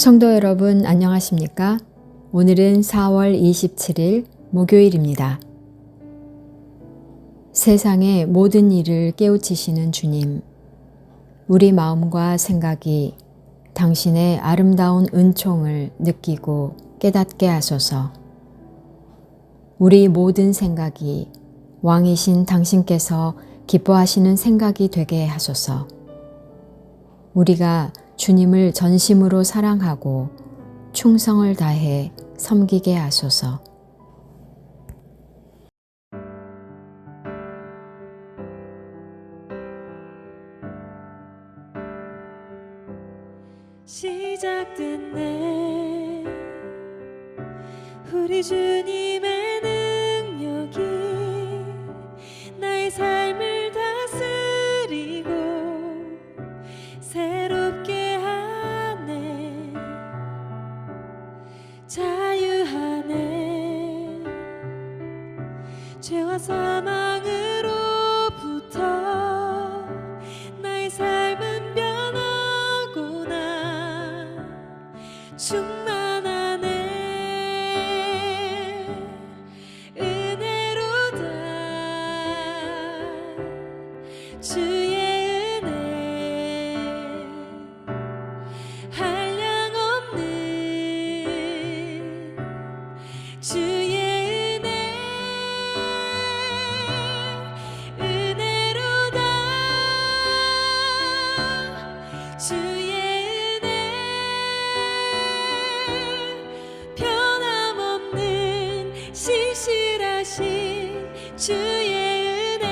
성도 여러분 안녕하십니까? 오늘은 4월 27일 목요일입니다. 세상의 모든 일을 깨우치시는 주님, 우리 마음과 생각이 당신의 아름다운 은총을 느끼고 깨닫게 하소서. 우리 모든 생각이 왕이신 당신께서 기뻐하시는 생각이 되게 하소서. 우리가 주님을 전심으로 사랑하고 충성을 다해 섬기게 하소서. 시작됐네. 우리 주님의 능력이 나의 삶을 다스리고 새롭게 하네. 자유하네. 죄와 사망으로부터 나의 삶은 변하구나. 충만하네. 은혜로다. 주의 은혜 한량없는 주의 은혜 은혜로다. 주의 변함없는 신실하신 주의 은혜.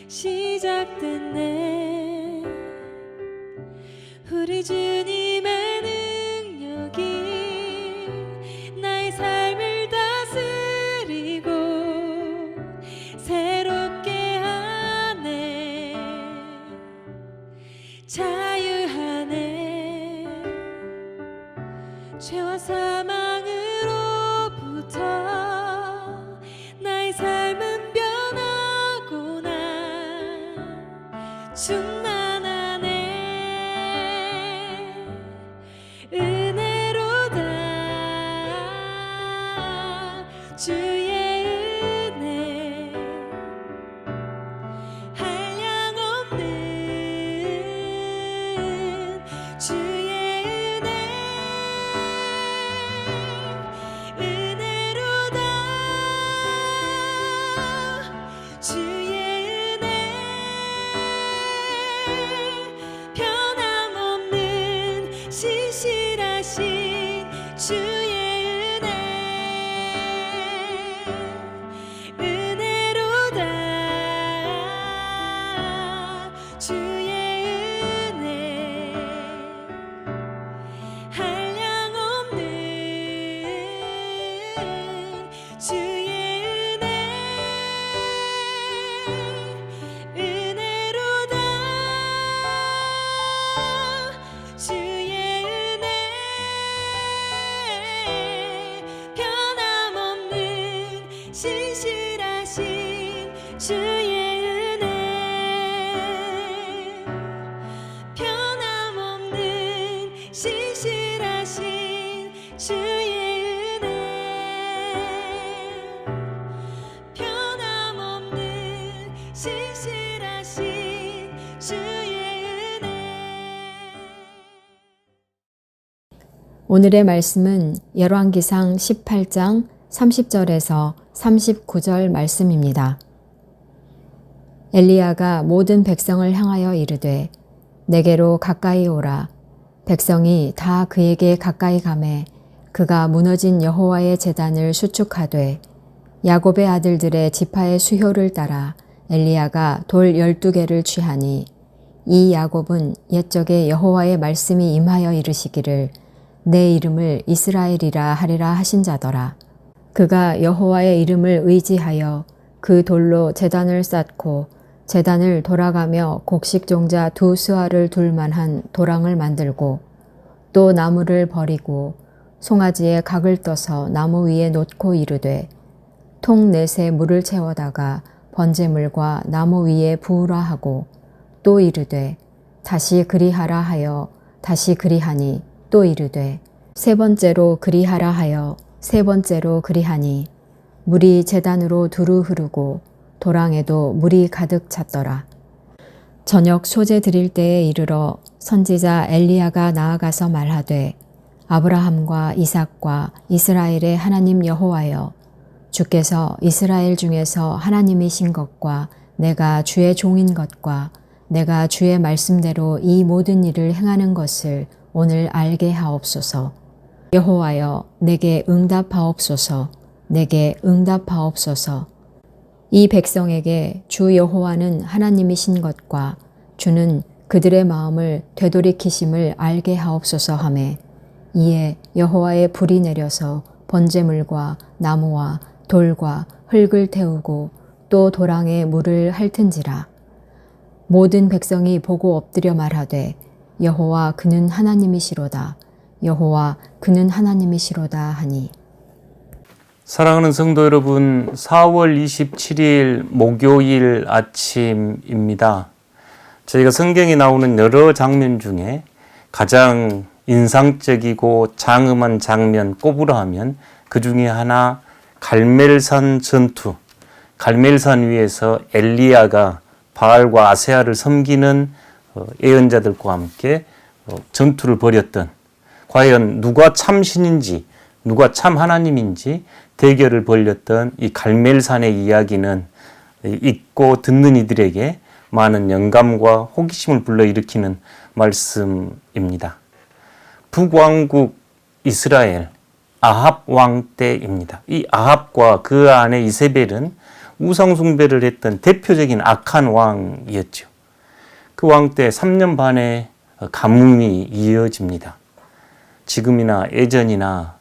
시작됐네. 우리 주님의 능력이 나의 삶을 다스리고 새롭게 하네. 자유하네. 죄와 사망으로부터 나의 삶은 변하구나. 충만하네. 은혜로다. 주의 은혜 한량없는 주의 은혜 은혜로다. 주의 은혜 변함없는 신실하신 주의 은혜 은혜로다. 주의 은혜 한량없는 주의 은혜 은혜로다. 주의 은혜 변함없는 신실하신 주의 은혜 변함없는 신실하신 주의 은혜 변함없는 신실하신 주의 은혜. 오늘의 말씀은 열왕기상 18장 30절에서 39절 말씀입니다. 엘리야가 모든 백성을 향하여 이르되 내게로 가까이 오라. 백성이 다 그에게 가까이 가매 그가 무너진 여호와의 제단을 수축하되 야곱의 아들들의 지파의 수효를 따라 엘리야가 돌 12개를 취하니 이 야곱은 옛적에 여호와의 말씀이 임하여 이르시기를 내 이름을 이스라엘이라 하리라 하신 자더라. 그가 여호와의 이름을 의지하여 그 돌로 제단을 쌓고 제단을 돌아가며 곡식 종자 2수아를 둘 만한 도랑을 만들고 또 나무를 버리고 송아지에 각을 떠서 나무 위에 놓고 이르되 통 넷에 물을 채워다가 번제물과 나무 위에 부으라 하고 또 이르되 다시 그리하라 하여 다시 그리하니 또 이르되 세 번째로 그리하라 하여 세 번째로 그리하니 물이 제단으로 두루 흐르고 도랑에도 물이 가득 찼더라. 저녁 소재 드릴 때에 이르러 선지자 엘리야가 나아가서 말하되 아브라함과 이삭과 이스라엘의 하나님 여호와여 주께서 이스라엘 중에서 하나님이신 것과 내가 주의 종인 것과 내가 주의 말씀대로 이 모든 일을 행하는 것을 오늘 알게 하옵소서. 여호와여 내게 응답하옵소서. 내게 응답하옵소서. 이 백성에게 주 여호와는 하나님이신 것과 주는 그들의 마음을 되돌이키심을 알게 하옵소서 하매 이에 여호와의 불이 내려서 번제물과 나무와 돌과 흙을 태우고 또 도랑에 물을 핥은지라. 모든 백성이 보고 엎드려 말하되 여호와 그는 하나님이시로다. 여호와 그는 하나님이시로다 하니. 사랑하는 성도 여러분, 4월 27일 목요일 아침입니다. 저희가 성경에 나오는 여러 장면 중에 가장 인상적이고 장엄한 장면 꼽으라 하면 그 중에 하나 갈멜산 전투, 갈멜산 위에서 엘리야가 바알과 아세아를 섬기는 예언자들과 함께 전투를 벌였던, 과연 누가 참 신인지 누가 참 하나님인지 대결을 벌였던 이 갈멜산의 이야기는 읽고 듣는 이들에게 많은 영감과 호기심을 불러일으키는 말씀입니다. 북왕국 이스라엘 아합 왕 때입니다. 이 아합과 그 안에 이세벨은 우상 숭배를 했던 대표적인 악한 왕이었죠. 그 왕 때 3년 반의 가뭄이 이어집니다. 지금이나 예전이나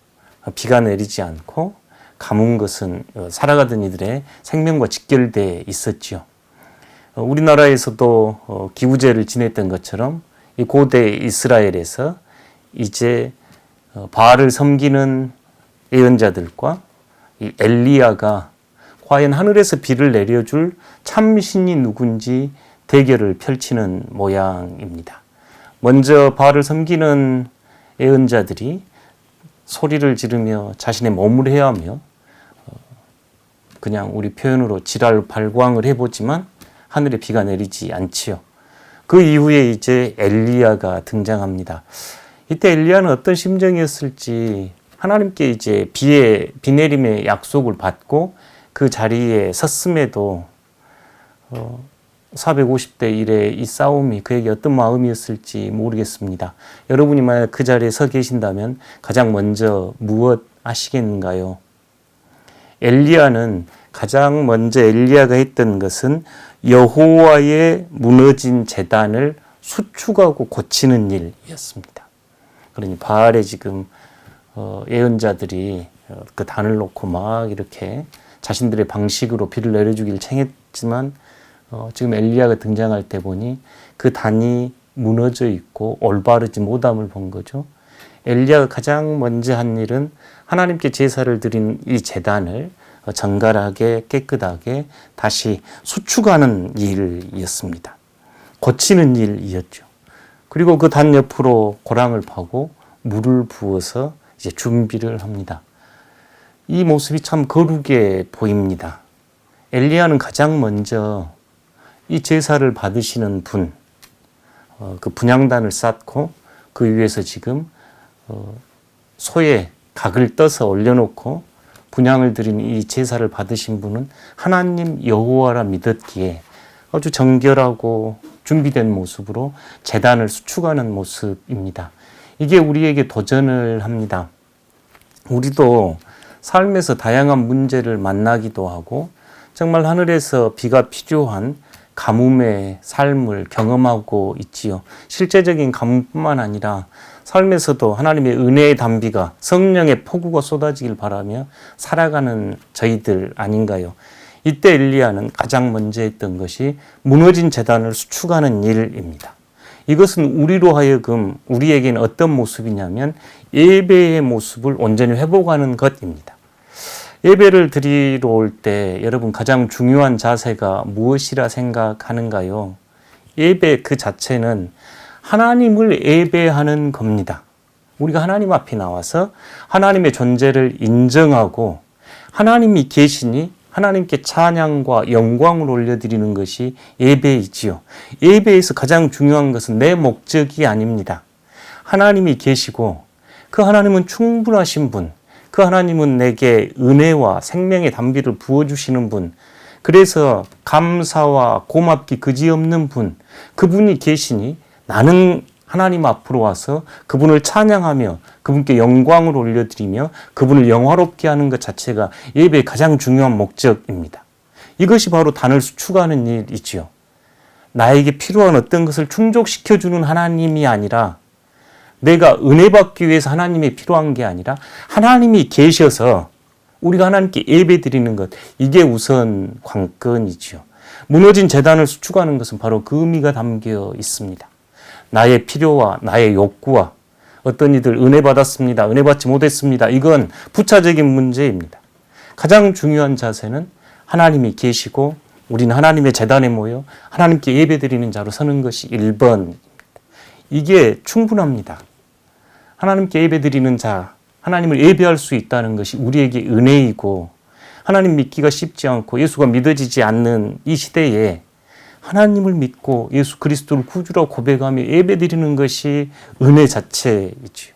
비가 내리지 않고 가뭄 것은 살아가던 이들의 생명과 직결되어 있었지요. 우리나라에서도 기후제를 지냈던 것처럼 이 고대 이스라엘에서 이제 바알을 섬기는 예언자들과 이 엘리야가 과연 하늘에서 비를 내려줄 참신이 누군지 대결을 펼치는 모양입니다. 먼저 바알을 섬기는 예언자들이 소리를 지르며 자신의 몸을 헤아며 그냥 우리 표현으로 지랄 발광을 해보지만 하늘에 비가 내리지 않지요. 그 이후에 이제 엘리야가 등장합니다. 이때 엘리야는 어떤 심정이었을지 하나님께 이제 비 내림의 약속을 받고 그 자리에 섰음에도 450대 1의 이 싸움이 그에게 어떤 마음이었을지 모르겠습니다. 여러분이 만약 그 자리에 서 계신다면 가장 먼저 무엇 하시겠는가요? 엘리야는 가장 먼저 엘리야가 했던 것은 여호와의 무너진 제단을 수축하고 고치는 일이었습니다. 그러니 바알의 지금 예언자들이 그 단을 놓고 막 이렇게 자신들의 방식으로 비를 내려주길 청했지만 지금 엘리야가 등장할 때 보니 그 단이 무너져 있고 올바르지 못함을 본 거죠. 엘리야가 가장 먼저 한 일은 하나님께 제사를 드린 이 제단을 정갈하게 깨끗하게 다시 수축하는 일이었습니다. 고치는 일이었죠. 그리고 그 단 옆으로 고랑을 파고 물을 부어서 이제 준비를 합니다. 이 모습이 참 거룩해 보입니다. 엘리야는 가장 먼저 이 제사를 받으시는 분, 그 분향단을 쌓고 그 위에서 지금 소의 각을 떠서 올려놓고 분향을 드린 이 제사를 받으신 분은 하나님 여호와라 믿었기에 아주 정결하고 준비된 모습으로 제단을 수축하는 모습입니다. 이게 우리에게 도전을 합니다. 우리도 삶에서 다양한 문제를 만나기도 하고 정말 하늘에서 비가 필요한 가뭄의 삶을 경험하고 있지요. 실제적인 가뭄뿐만 아니라 삶에서도 하나님의 은혜의 단비가 성령의 폭우가 쏟아지길 바라며 살아가는 저희들 아닌가요? 이때 엘리야는 가장 먼저 했던 것이 무너진 제단을 수축하는 일입니다. 이것은 우리로 하여금 우리에게는 어떤 모습이냐면 예배의 모습을 온전히 회복하는 것입니다. 예배를 드리러 올 때 여러분 가장 중요한 자세가 무엇이라 생각하는가요? 예배 그 자체는 하나님을 예배하는 겁니다. 우리가 하나님 앞에 나와서 하나님의 존재를 인정하고 하나님이 계시니 하나님께 찬양과 영광을 올려드리는 것이 예배이지요. 예배에서 가장 중요한 것은 내 목적이 아닙니다. 하나님이 계시고 그 하나님은 충분하신 분, 그 하나님은 내게 은혜와 생명의 담비를 부어주시는 분, 그래서 감사와 고맙기 그지없는 분, 그분이 계시니 나는 하나님 앞으로 와서 그분을 찬양하며 그분께 영광을 올려드리며 그분을 영화롭게 하는 것 자체가 예배의 가장 중요한 목적입니다. 이것이 바로 단을 수축하는 일이지요. 나에게 필요한 어떤 것을 충족시켜주는 하나님이 아니라 내가 은혜 받기 위해서 하나님이 필요한 게 아니라 하나님이 계셔서 우리가 하나님께 예배 드리는 것, 이게 우선 관건이지요. 무너진 제단을 수축하는 것은 바로 그 의미가 담겨 있습니다. 나의 필요와 나의 욕구와 어떤 이들 은혜 받았습니다, 은혜 받지 못했습니다, 이건 부차적인 문제입니다. 가장 중요한 자세는 하나님이 계시고 우리는 하나님의 제단에 모여 하나님께 예배 드리는 자로 서는 것이 1번입니다. 이게 충분합니다. 하나님께 예배 드리는 자, 하나님을 예배할 수 있다는 것이 우리에게 은혜이고, 하나님 믿기가 쉽지 않고 예수가 믿어지지 않는 이 시대에 하나님을 믿고 예수 그리스도를 구주라고 고백하며 예배 드리는 것이 은혜 자체이지요.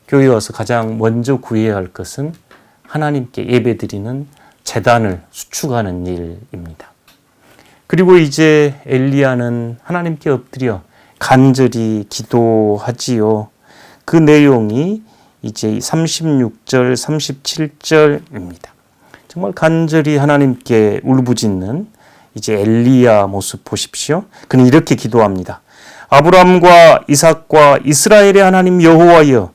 교회에 와서 가장 먼저 구해야 할 것은 하나님께 예배 드리는 제단을 수축하는 일입니다. 그리고 이제 엘리야는 하나님께 엎드려 간절히 기도하지요. 그 내용이 이제 36절, 37절입니다. 정말 간절히 하나님께 울부짖는 이제 엘리야 모습 보십시오. 그는 이렇게 기도합니다. 아브라함과 이삭과 이스라엘의 하나님 여호와여,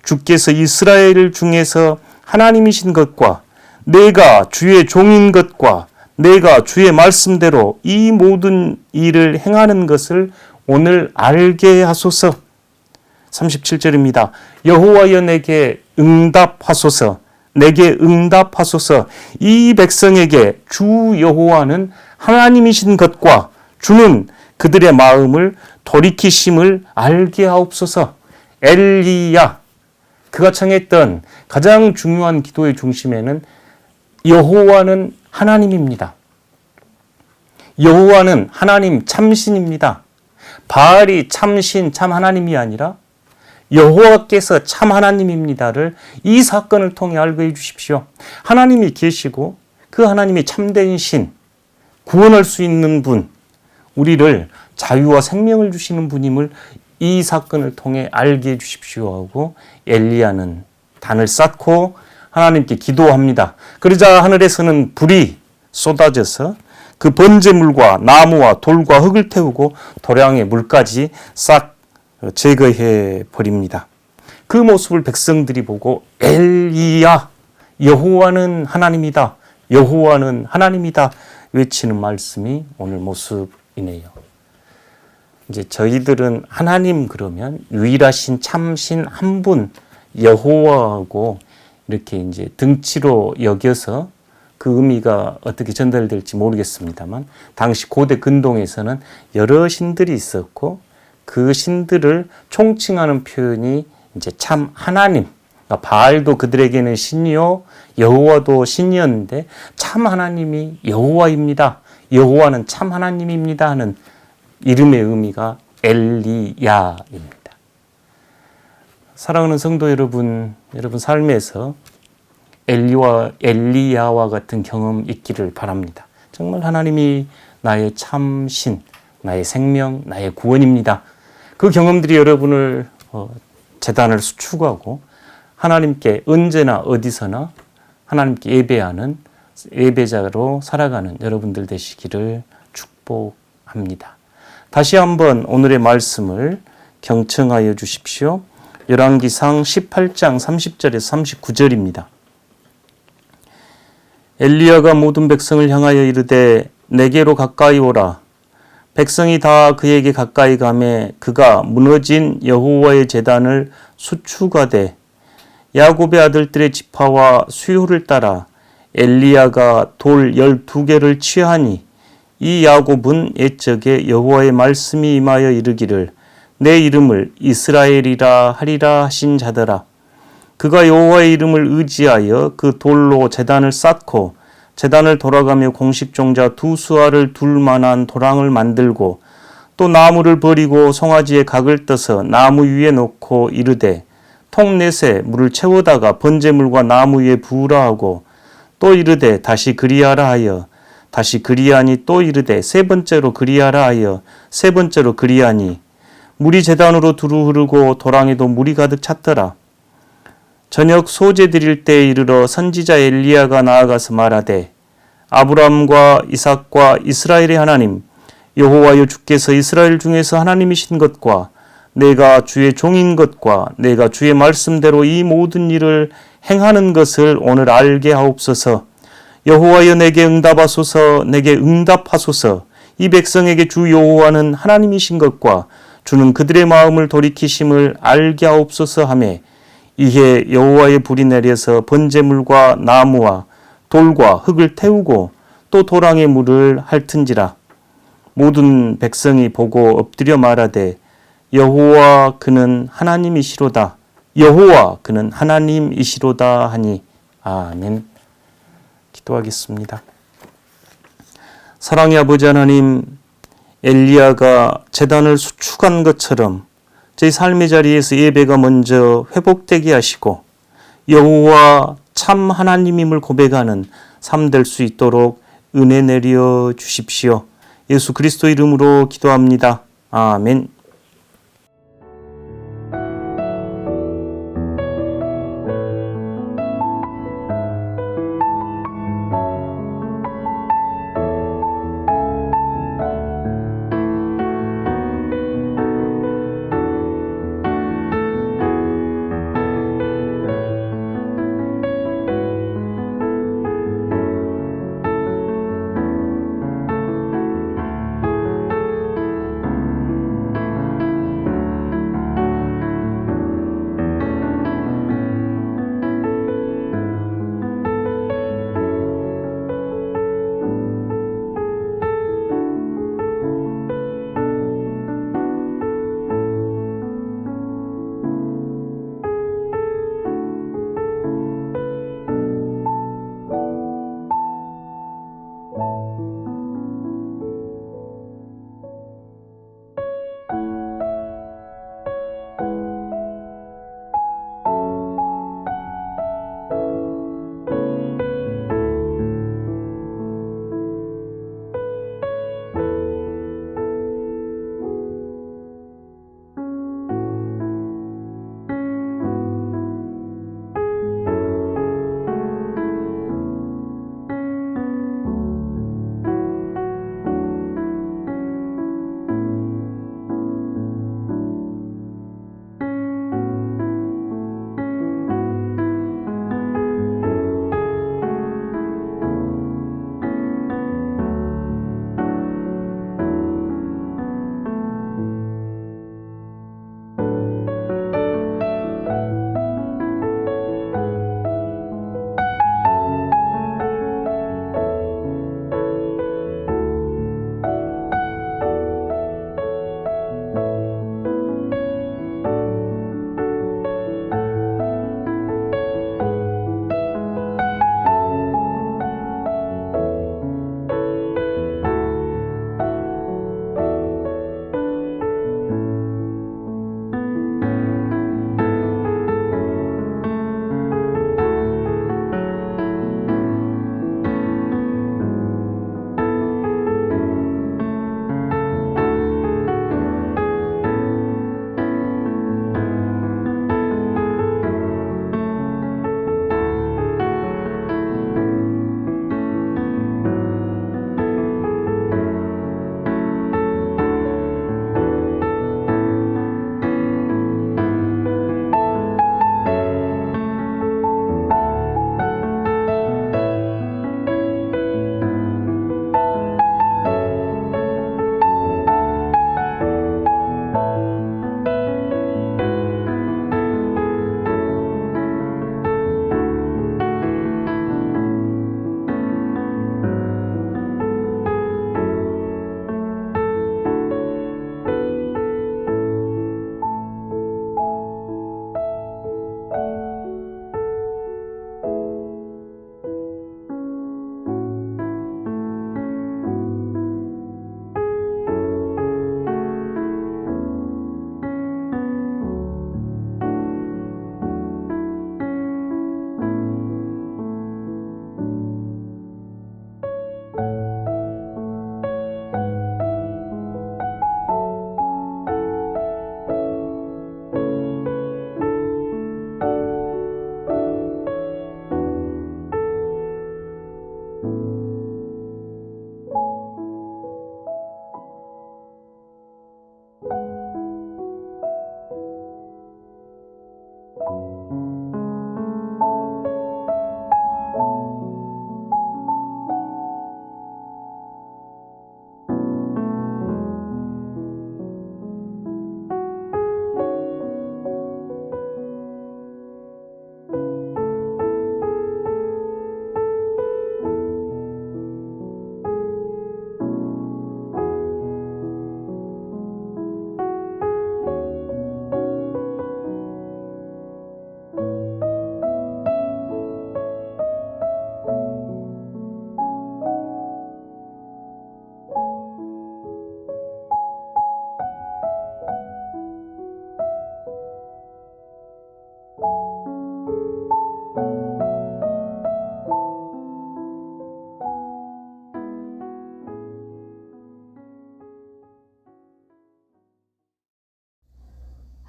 주께서 이스라엘 중에서 하나님이신 것과 내가 주의 종인 것과 내가 주의 말씀대로 이 모든 일을 행하는 것을 오늘 알게 하소서. 37절입니다. 여호와여 내게 응답하소서. 내게 응답하소서. 이 백성에게 주 여호와는 하나님이신 것과 주는 그들의 마음을 돌이키심을 알게 하옵소서. 엘리야, 그가 청했던 가장 중요한 기도의 중심에는 여호와는 하나님입니다. 여호와는 하나님 참신입니다. 바알이 참신 참 하나님이 아니라 여호와께서 참 하나님입니다를 이 사건을 통해 알게 해 주십시오. 하나님이 계시고 그 하나님이 참된 신, 구원할 수 있는 분, 우리를 자유와 생명을 주시는 분임을 이 사건을 통해 알게 해 주십시오 하고 엘리야는 단을 쌓고 하나님께 기도합니다. 그러자 하늘에서는 불이 쏟아져서 그 번제물과 나무와 돌과 흙을 태우고 도량의 물까지 싹 제거해 버립니다. 그 모습을 백성들이 보고 엘리야, 여호와는 하나님이다, 여호와는 하나님이다 외치는 말씀이 오늘 모습이네요. 이제 저희들은 하나님 그러면 유일하신 참신 한 분 여호와하고 이렇게 이제 등치로 여겨서 그 의미가 어떻게 전달될지 모르겠습니다만, 당시 고대 근동에서는 여러 신들이 있었고 그 신들을 총칭하는 표현이 이제 참 하나님, 그러니까 바알도 그들에게는 신이요 여호와도 신이었는데 참 하나님이 여호와입니다, 여호와는 참 하나님입니다 하는 이름의 의미가 엘리야입니다. 사랑하는 성도 여러분, 여러분 삶에서 엘리야와 같은 경험 있기를 바랍니다. 정말 하나님이 나의 참신, 나의 생명, 나의 구원입니다. 그 경험들이 여러분을 제단을 수축하고 하나님께 언제나 어디서나 하나님께 예배하는 예배자로 살아가는 여러분들 되시기를 축복합니다. 다시 한번 오늘의 말씀을 경청하여 주십시오. 열왕기상 18장 30절에서 39절입니다. 엘리야가 모든 백성을 향하여 이르되 내게로 가까이 오라. 백성이 다 그에게 가까이 가매 그가 무너진 여호와의 제단을 수축하되 야곱의 아들들의 지파와 수요를 따라 엘리야가 돌 12개를 취하니 이 야곱은 옛적에 여호와의 말씀이 임하여 이르기를 내 이름을 이스라엘이라 하리라 하신 자더라. 그가 여호와의 이름을 의지하여 그 돌로 제단을 쌓고 제단을 돌아가며 공식종자 두 수알을 둘 만한 도랑을 만들고 또 나무를 버리고 송아지의 각을 떠서 나무 위에 놓고 이르되 통 넷에 물을 채우다가 번제물과 나무 위에 부으라 하고 또 이르되 다시 그리하라 하여 다시 그리하니 또 이르되 세 번째로 그리하라 하여 세 번째로 그리하니 물이 제단으로 두루 흐르고 도랑에도 물이 가득 찼더라. 저녁 소제 드릴 때에 이르러 선지자 엘리야가 나아가서 말하되 아브라함과 이삭과 이스라엘의 하나님 여호와여 주께서 이스라엘 중에서 하나님이신 것과 내가 주의 종인 것과 내가 주의 말씀대로 이 모든 일을 행하는 것을 오늘 알게 하옵소서. 여호와여 내게 응답하소서. 내게 응답하소서. 이 백성에게 주 여호와는 하나님이신 것과 주는 그들의 마음을 돌이키심을 알게 하옵소서 하며 이에 여호와의 불이 내려서 번제물과 나무와 돌과 흙을 태우고 또 도랑의 물을 핥은지라. 모든 백성이 보고 엎드려 말하되 여호와 그는 하나님이시로다. 여호와 그는 하나님이시로다 하니 아멘. 기도하겠습니다. 사랑의 아버지 하나님, 엘리야가 제단을 수축한 것처럼 저희 삶의 자리에서 예배가 먼저 회복되게 하시고 여호와 참 하나님임을 고백하는 삶 될 수 있도록 은혜 내려 주십시오. 예수 그리스도 이름으로 기도합니다. 아멘.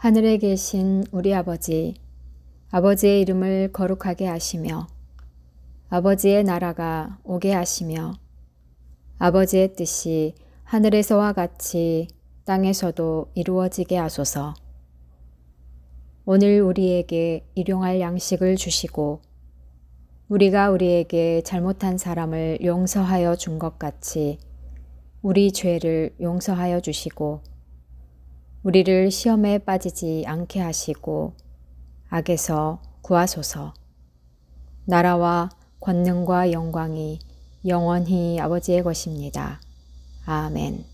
하늘에 계신 우리 아버지, 아버지의 이름을 거룩하게 하시며 아버지의 나라가 오게 하시며 아버지의 뜻이 하늘에서와 같이 땅에서도 이루어지게 하소서. 오늘 우리에게 일용할 양식을 주시고 우리가 우리에게 잘못한 사람을 용서하여 준 것 같이 우리 죄를 용서하여 주시고 우리를 시험에 빠지지 않게 하시고 악에서 구하소서. 나라와 권능과 영광이 영원히 아버지의 것입니다. 아멘.